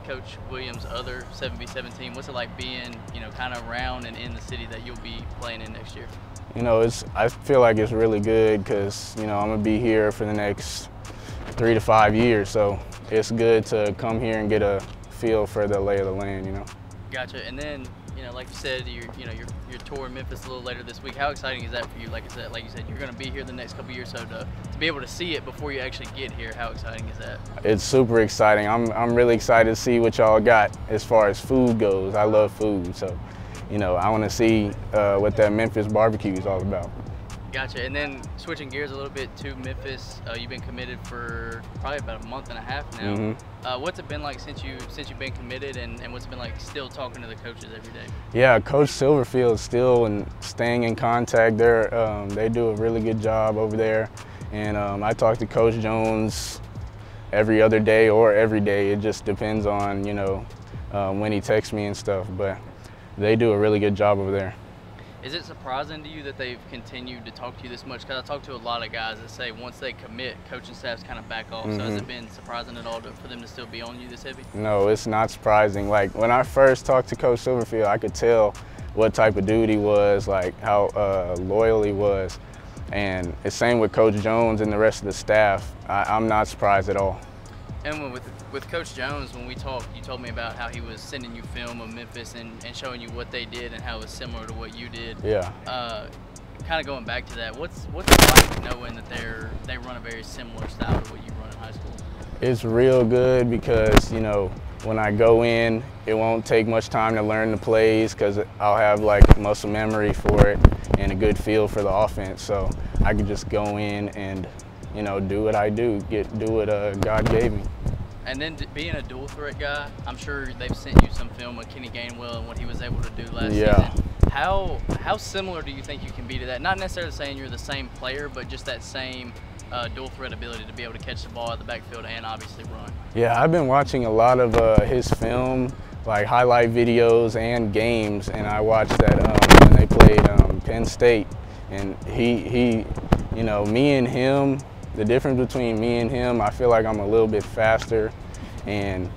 with Coach Williams' other 7v7 team? What's it like being, kind of around and in the city that you'll be playing in next year? I feel like it's really good because, I'm going to be here for the next 3 to 5 years. So it's good to come here and get a feel for the lay of the land. Gotcha. And then, like you said, you're touring Memphis a little later this week. How exciting is that for you? Like you said, you're going to be here the next couple of years, so to be able to see it before you actually get here, how exciting is that? It's super exciting. I'm really excited to see what y'all got as far as food goes. I love food, so I want to see what that Memphis barbecue is all about. Gotcha. And then switching gears a little bit to Memphis, you've been committed for probably about a month and a half now. Mm-hmm. What's it been like since you've been committed, and what's it been like still talking to the coaches every day? Yeah, Coach Silverfield still and staying in contact. They do a really good job over there, and I talk to Coach Jones every other day or every day. It just depends on when he texts me and stuff, but they do a really good job over there. Is it surprising to you that they've continued to talk to you this much? Because I talk to a lot of guys that say once they commit, coaching staffs kind of back off. Mm-hmm. So has it been surprising at all for them to still be on you this heavy? No, it's not surprising. Like when I first talked to Coach Silverfield, I could tell what type of dude he was, like how loyal he was. And it's same with Coach Jones and the rest of the staff. I'm not surprised at all. And with Coach Jones, when we talked, you told me about how he was sending you film of Memphis and showing you what they did and how it was similar to what you did. Yeah. Kind of going back to that, what's it like knowing that they run a very similar style to what you run in high school? It's real good because, when I go in, it won't take much time to learn the plays because I'll have like muscle memory for it and a good feel for the offense. So I can just go in and do what I do, do what God gave me. And then being a dual threat guy, I'm sure they've sent you some film of Kenny Gainwell and what he was able to do last season. How similar do you think you can be to that? Not necessarily saying you're the same player, but just that same dual threat ability to be able to catch the ball at the backfield and obviously run. Yeah, I've been watching a lot of his film, like highlight videos and games, and I watched that when they played Penn State, and he me and him. The difference between me and him, I feel like I'm a little bit faster, and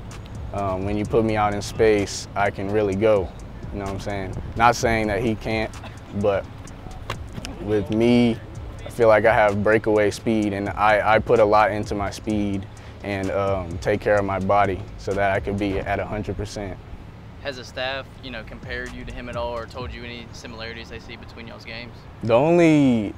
when you put me out in space, I can really go. You know what I'm saying? Not saying that he can't, but with me, I feel like I have breakaway speed, and I put a lot into my speed and take care of my body so that I could be at 100%. Has the staff, compared you to him at all or told you any similarities they see between y'all's games? The only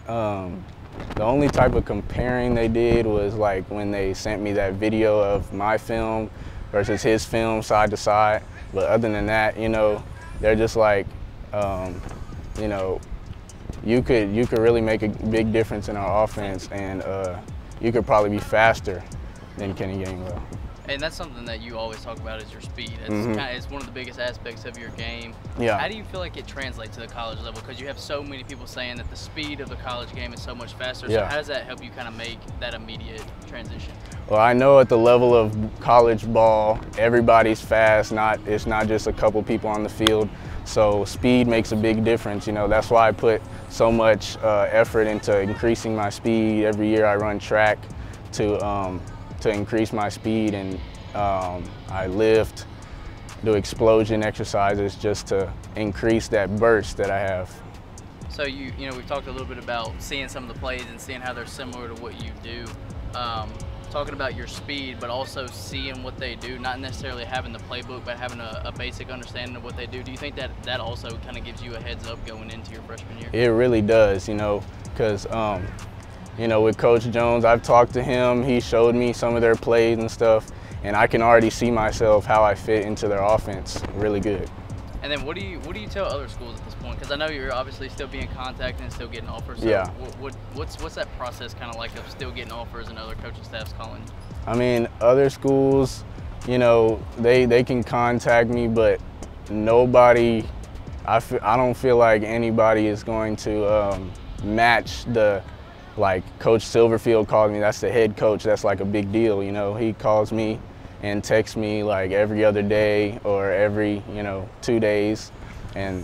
type of comparing they did was like when they sent me that video of my film versus his film side to side. But other than that, they're just like, you could really make a big difference in our offense, and you could probably be faster than Kenny Gainwell. And that's something that you always talk about is your speed. It's, it's one of the biggest aspects of your game. Yeah. How do you feel like it translates to the college level? Because you have so many people saying that the speed of the college game is so much faster. Yeah. So how does that help you kind of make that immediate transition? Well, I know at the level of college ball, everybody's fast. It's not just a couple people on the field. So speed makes a big difference. That's why I put so much effort into increasing my speed. Every year I run track to increase my speed, and I lift, do explosion exercises just to increase that burst that I have. So we've talked a little bit about seeing some of the plays and seeing how they're similar to what you do. Talking about your speed, but also seeing what they do, not necessarily having the playbook, but having a basic understanding of what they do. Do you think that also kind of gives you a heads up going into your freshman year? It really does, because with Coach Jones, I've talked to him. He showed me some of their plays and stuff, and I can already see myself how I fit into their offense really good. And then what do you tell other schools at this point? Because I know you're obviously still being contacted and still getting offers. So yeah. What's that process kind of like of still getting offers and other coaching staffs calling you? I mean, other schools, they can contact me, but nobody, I don't feel like anybody is going to match the, like Coach Silverfield called me. That's the head coach. That's like a big deal, He calls me and texts me like every other day or every 2 days, and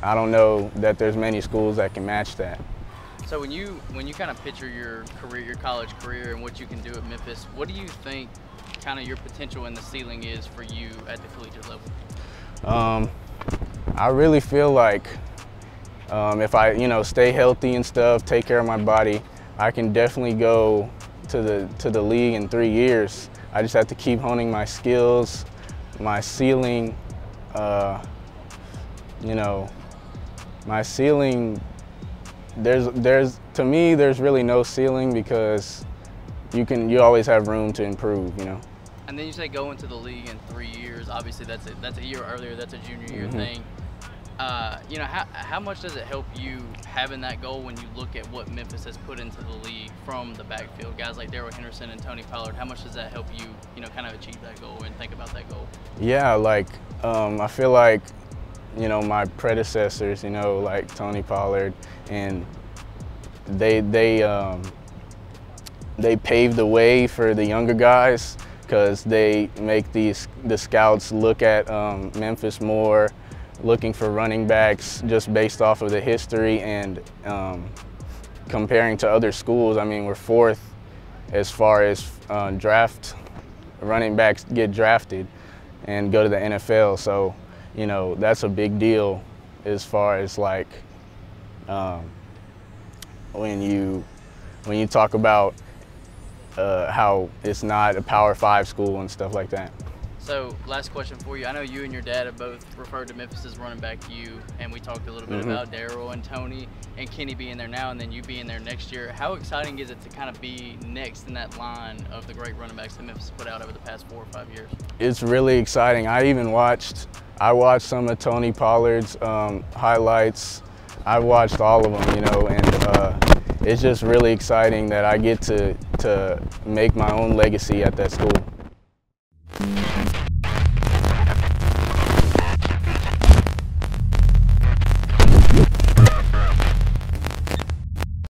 I don't know that there's many schools that can match that. So when you kind of picture your college career and what you can do at Memphis, what do you think kind of your potential and the ceiling is for you at the collegiate level? I really feel like if I, stay healthy and stuff, take care of my body, I can definitely go to the league in 3 years. I just have to keep honing my skills, my ceiling. My ceiling. To me, there's really no ceiling because you always have room to improve. And then you say go into the league in 3 years. Obviously, that's a year earlier. That's a junior year thing. How much does it help you having that goal when you look at what Memphis has put into the league from the backfield? Guys like Darrell Henderson and Tony Pollard. How much does that help you, kind of achieve that goal and think about that goal? Yeah, I feel like, my predecessors, like Tony Pollard, and they paved the way for the younger guys because they make the scouts look at Memphis more, looking for running backs just based off of the history and comparing to other schools. I mean, we're 4th as far as draft running backs get drafted and go to the NFL. So, that's a big deal as far as when you talk about how it's not a Power 5 school and stuff like that. So, last question for you. I know you and your dad have both referred to Memphis as running back U, and we talked a little bit about Darrell and Tony and Kenny being there now and then you being there next year. How exciting is it to kind of be next in that line of the great running backs that Memphis has put out over the past 4 or 5 years? It's really exciting. I watched some of Tony Pollard's highlights. I watched all of them, and it's just really exciting that I get to make my own legacy at that school.